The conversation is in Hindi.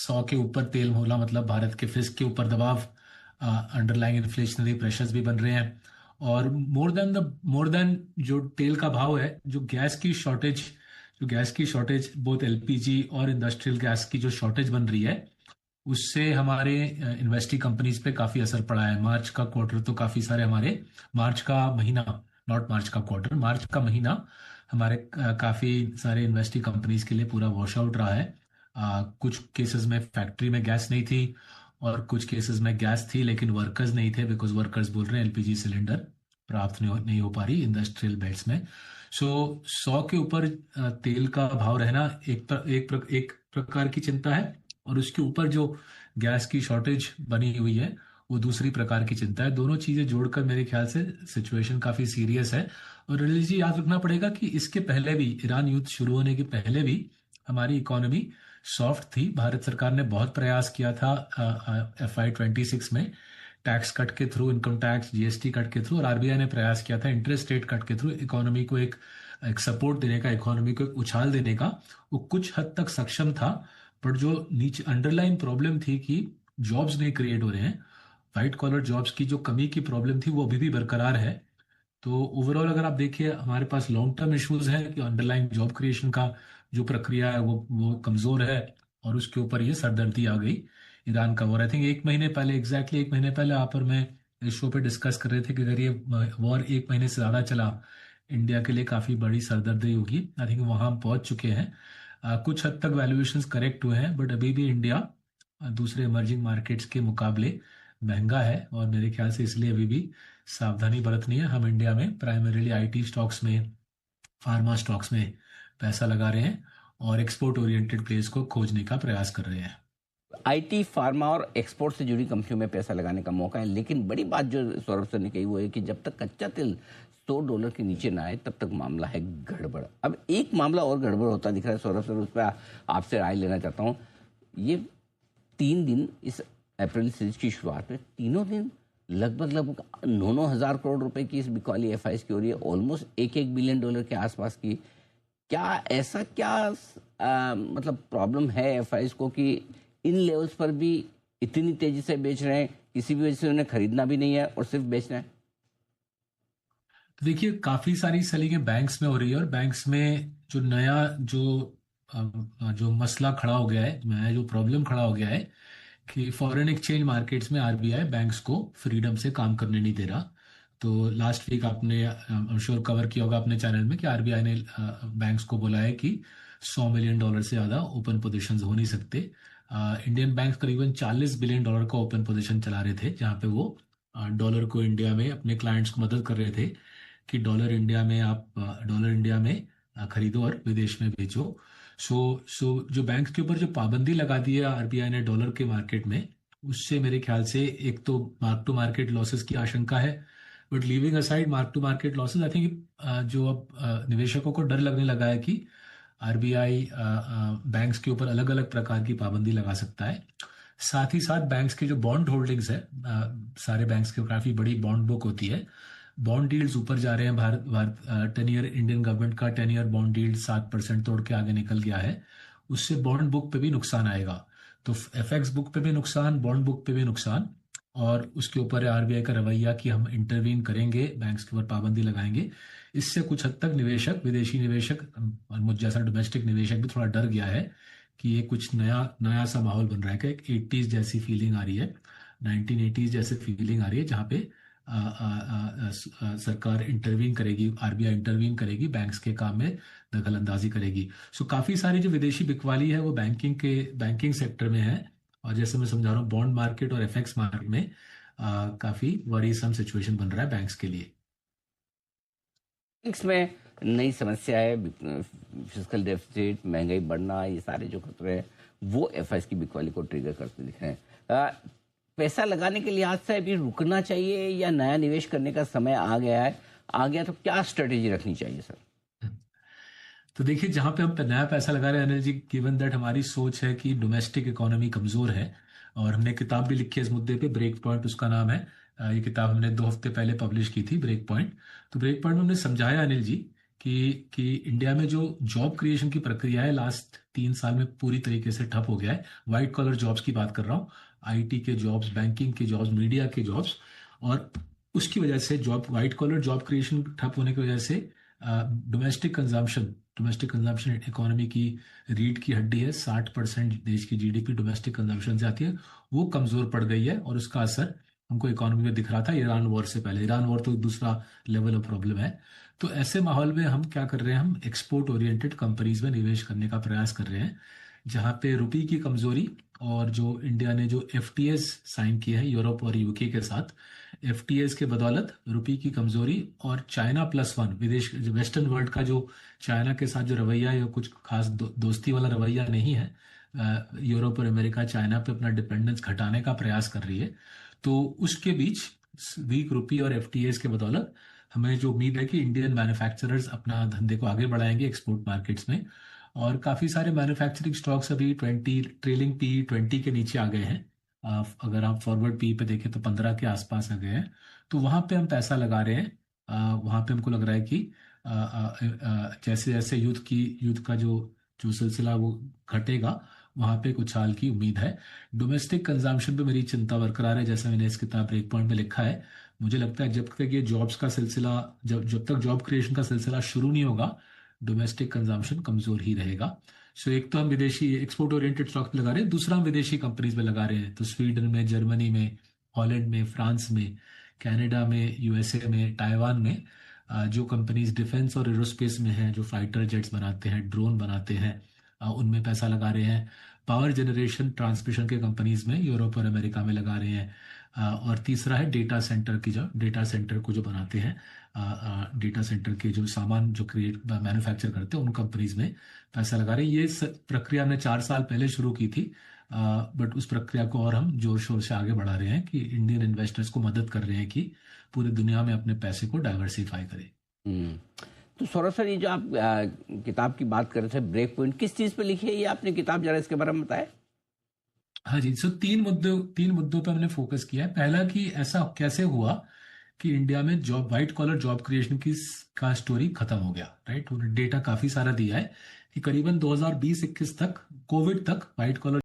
100 के ऊपर तेल होला मतलब भारत के फिस्क के ऊपर दबाव, अंडरलाइंग इन्फ्लेशनरी प्रेशर्स भी बन रहे हैं। और मोर देन जो तेल का भाव है, जो गैस की शॉर्टेज बोथ एलपीजी और इंडस्ट्रियल गैस की जो शॉर्टेज बन रही है, उससे हमारे इन्वेस्टी कंपनीज पे काफी असर पड़ा है। मार्च का क्वार्टर तो काफी सारे हमारे, मार्च का महीना, नॉट मार्च का क्वार्टर, मार्च का महीना हमारे काफी सारे इन्वेस्टी कंपनीज के लिए पूरा वॉश आउट रहा है। कुछ केसेस में फैक्ट्री में गैस नहीं थी, और कुछ केसेस में गैस थी लेकिन वर्कर्स नहीं थे, बिकॉज वर्कर्स बोल रहे हैं एलपीजी सिलेंडर प्राप्त नहीं हो पा रही इंडस्ट्रियल बेल्ट्स में। सो 100 के ऊपर तेल का भाव रहना एक प्रकार की चिंता है, और उसके ऊपर जो गैस की शॉर्टेज बनी हुई है वो दूसरी प्रकार की चिंता है। दोनों चीजें जोड़कर मेरे ख्याल से सिचुएशन काफी सीरियस है। और रजनी जी, याद रखना पड़ेगा कि इसके पहले भी, ईरान युद्ध शुरू होने के पहले भी हमारी इकोनॉमी सॉफ्ट थी। भारत सरकार ने बहुत प्रयास किया था FY 26 में, टैक्स कट के through, income tax GST cut के थ्रू, और आरबीआई ने प्रयास किया था इंटरेस्ट रेट कट के थ्रू इकोनॉमी को एक सपोर्ट देने का, इकोनॉमी को एक उछाल देने का। वो कुछ हद तक सक्षम था, बट जो नीचे अंडरलाइन प्रॉब्लम थी कि जॉब्स नहीं क्रिएट हो रहे हैं, वाइट कॉलर जॉब्स की जो कमी की प्रॉब्लम थी वो अभी भी बरकरार है। तो ओवरऑल अगर आप देखिए, हमारे पास लॉन्ग टर्म इश्यूज है कि अंडरलाइन जॉब क्रिएशन का जो प्रक्रिया है वो कमजोर है, और उसके ऊपर ये सरदर्दी आ गई ईरान का वॉर। आई थिंक एक महीने पहले, एग्जैक्टली एक महीने पहले आप और मैं इस शो पे डिस्कस कर रहे थे कि अगर ये वॉर एक महीने से ज्यादा चला, इंडिया के लिए काफी बड़ी सरदर्दी होगी। आई थिंक वहां हम पहुंच चुके हैं। कुछ हद तक वैल्यूएशंस करेक्ट हुए हैं, बट अभी भी इंडिया दूसरे इमर्जिंग मार्केट्स के मुकाबले महंगा है, और मेरे ख्याल से इसलिए अभी भी सावधानी बरतनी है। हम इंडिया में प्राइमरीली आईटी स्टॉक्स में, फार्मा स्टॉक्स में पैसा लगा रहे हैं, और एक्सपोर्ट ओरिएंटेड प्लेस को खोजने का प्रयास कर रहे हैं। आईटी, फार्मा और एक्सपोर्ट से जुड़ी कंपनियों में पैसा लगाने का मौका है। लेकिन बड़ी बात जो सौरभ सर ने कही वो है कि जब तक कच्चा तेल $100 के नीचे ना आए तब तक मामला है गड़बड़। अब एक मामला और गड़बड़ होता दिख रहा है सौरभ सर, उस पर आपसे राय लेना चाहता हूँ। ये 3 दिन, इस अप्रैल सीरीज की शुरुआत में तीनों दिन लगभग 9-9 हज़ार करोड़ रुपए की इस बिकवाली एफआईएस की हो रही है, ऑलमोस्ट $1 बिलियन के आसपास की। क्या मतलब प्रॉब्लम है एफआईएस को कि इन लेवल्स पर भी इतनी तेजी से बेच रहे हैं? किसी भी वजह से उन्हें खरीदना भी नहीं है और सिर्फ बेचना है। तो देखिए, काफी सारी सेलिंग बैंक्स में हो रही है, और बैंक्स में जो नया जो मसला खड़ा हो गया है, नया जो प्रॉब्लम खड़ा हो गया है कि फॉरेन एक्सचेंज मार्केट्स में आरबीआई बैंक्स को फ्रीडम से काम करने नहीं दे रहा। तो लास्ट वीक आपने श्योर कवर किया होगा अपने चैनल में कि आरबीआई ने बैंक्स को बोला है कि $100 मिलियन से ज्यादा ओपन पोजीशंस हो नहीं सकते। इंडियन बैंक करीबन $40 बिलियन का ओपन पोजीशन चला रहे थे, जहां पे वो डॉलर को इंडिया में अपने क्लाइंट्स को मदद कर रहे थे कि डॉलर इंडिया में खरीदो और विदेश में बेचो। सो जो बैंक के ऊपर जो पाबंदी लगा दी है आरबीआई ने डॉलर के मार्केट में, उससे मेरे ख्याल से एक तो मार्क टू मार्केट लॉसेस की आशंका है। But leaving aside mark to market losses, I think जो अब निवेशकों को डर लगने लगा है कि आरबीआई बैंक्स के ऊपर अलग अलग प्रकार की पाबंदी लगा सकता है। साथ ही साथ बैंक्स के जो बॉन्ड होल्डिंग्स है, सारे बैंक्स की काफी बड़ी बॉन्ड बुक होती है, बॉन्ड डील्स ऊपर जा रहे हैं। भारत 10 ईयर इंडियन गवर्नमेंट का 10 ईयर बॉन्ड डील 7% तोड़ के आगे निकल गया है। उससे बॉन्ड बुक पे भी नुकसान आएगा। तो एफएक्स बुक पे भी नुकसान, बॉन्ड बुक पे भी नुकसान, और उसके ऊपर है आरबीआई का रवैया कि हम इंटरवीन करेंगे, बैंक्स के ऊपर पाबंदी लगाएंगे। इससे कुछ हद तक निवेशक, विदेशी निवेशक और मुझ जैसा डोमेस्टिक निवेशक भी थोड़ा डर गया है कि ये कुछ नया नया सा माहौल बन रहा है कि एक 80s जैसी फीलिंग आ रही है, 1980s जैसी फीलिंग आ रही है, जहाँ पे सरकार इंटरवीन करेगी, आरबीआई इंटरवीन करेगी, बैंक्स के काम में दखल अंदाजी करेगी। सो काफी सारी जो विदेशी बिकवाली है वो बैंकिंग सेक्टर में है, और जैसे मैं समझा रहा हूँ बॉन्ड मार्केट और एफएक्स मार्केट में काफी वरीसम सिचुएशन बन रहा है बैंक्स के लिए। बैंक्स में नई समस्या है, फिजिकल डेफिसिट, महंगाई बढ़ना, ये सारे जो खतरे हैं वो एफआईएस की बिकवाली को ट्रिगर करते दिख रहे हैं। पैसा लगाने के लिहाज से अभी रुकना चाहिए या नया निवेश करने का समय आ गया तो क्या स्ट्रेटेजी रखनी चाहिए सर? तो देखिए, जहां पे हम नया पैसा लगा रहे हैं अनिल जी, गिवन दैट हमारी सोच है कि डोमेस्टिक इकोनॉमी कमजोर है, और हमने किताब भी लिखी है इस मुद्दे पे, ब्रेक पॉइंट उसका नाम है। ये किताब हमने 2 हफ्ते पहले पब्लिश की थी, ब्रेक पॉइंट। तो ब्रेक पॉइंट में हमने समझाया अनिल जी कि इंडिया में जो जॉब क्रिएशन की प्रक्रिया है लास्ट 3 साल में पूरी तरीके से ठप हो गया है। वाइट कॉलर जॉब्स की बात कर रहा हूँ, आईटी के जॉब्स, बैंकिंग के जॉब्स, मीडिया के जॉब्स। और उसकी वजह से job white collar job creation ठप होने की वजह से डोमेस्टिक कंजम्पशन इकोनॉमी की रीढ़ की हड्डी है। 60% देश की जीडीपी डोमेस्टिक कंजम्पशन से आती है, वो कमजोर पड़ गई है। और उसका असर हमको इकोनॉमी में दिख रहा था ईरान वॉर से पहले। ईरान वॉर तो दूसरा लेवल ऑफ प्रॉब्लम है। तो ऐसे माहौल में हम क्या कर रहे हैं, हम एक्सपोर्ट ओरिएंटेड कंपनीज में निवेश करने का प्रयास कर रहे हैं, जहां पे रुपये की कमजोरी और जो इंडिया ने जो एफटीएस साइन किया है यूरोप और यूके के साथ, एफटीएस के बदौलत रुपये की कमजोरी और चाइना +1 विदेश वेस्टर्न वर्ल्ड का जो चाइना के साथ जो रवैया है, कुछ खास दोस्ती वाला रवैया नहीं है। यूरोप और अमेरिका चाइना पे अपना डिपेंडेंस घटाने का प्रयास कर रही है। तो उसके बीच वीक रुपये और एफटीएस के बदौलत हमें जो उम्मीद है कि इंडियन मैन्युफैक्चरर्स अपना धंधे को आगे बढ़ाएंगे एक्सपोर्ट मार्केट्स में। और काफी सारे मैन्युफैक्चरिंग स्टॉक्स अभी 20 ट्रेलिंग पी 20 के नीचे आ गए हैं। अगर आप फॉरवर्ड पी पे देखें तो 15 के आसपास आ गए हैं। तो वहां पे हम पैसा लगा रहे हैं। वहां पे हमको लग रहा है कि जैसे जैसे युद्ध का जो जो सिलसिला वो घटेगा, वहां पे एक उछाल की उम्मीद है। डोमेस्टिक कंजम्पशन पे मेरी चिंता बरकरार है, जैसे मैंने इस किताब ब्रेक पॉइंट में लिखा है। मुझे लगता है जब तक ये जॉब्स का सिलसिला, जब जब तक जॉब क्रिएशन का सिलसिला शुरू नहीं होगा, डोमेस्टिक कंजम्पशन कमजोर ही रहेगा। सो एक तो हम विदेशी एक्सपोर्ट ओरिएंटेड स्टॉक पे लगा रहे हैं, दूसरा हम विदेशी कंपनीज में लगा रहे हैं। तो स्वीडन में, जर्मनी में, हॉलैंड में, फ्रांस में, कनाडा में, यूएसए में, ताइवान में जो कंपनीज डिफेंस और एरोस्पेस में हैं, जो फाइटर जेट्स बनाते हैं, ड्रोन बनाते हैं, उनमें पैसा लगा रहे हैं। पावर जनरेशन ट्रांसमिशन के कंपनीज में यूरोप और अमेरिका में लगा रहे हैं। और तीसरा है डेटा सेंटर की, जो डेटा सेंटर को जो बनाते हैं, डेटा सेंटर के जो सामान जो क्रिएट मैन्युफैक्चर करते हैं, उन कंपनीज में पैसा लगा रहे हैं। ये प्रक्रिया हमने 4 साल पहले शुरू की थी, बट उस प्रक्रिया को और हम जोर शोर से आगे बढ़ा रहे हैं कि इंडियन इन्वेस्टर्स को मदद कर रहे हैं कि पूरी दुनिया में अपने पैसे को डाइवर्सिफाई करें। हम्म। तो सौरभ सर, ये जो आप किताब की बात कर रहे थे ब्रेक पॉइंट, किस चीज पे लिखी है ये आपने किताब, जरा इसके बारे में बताएं। हाँ जी, सो 3 मुद्दों पे हमने फोकस किया है। पहला कि ऐसा कैसे हुआ कि इंडिया में job white collar job creation की का स्टोरी खत्म हो गया। राइट, उन्होंने डेटा काफी सारा दिया है कि करीबन 2020-21 तक, कोविड तक वाइट कॉलर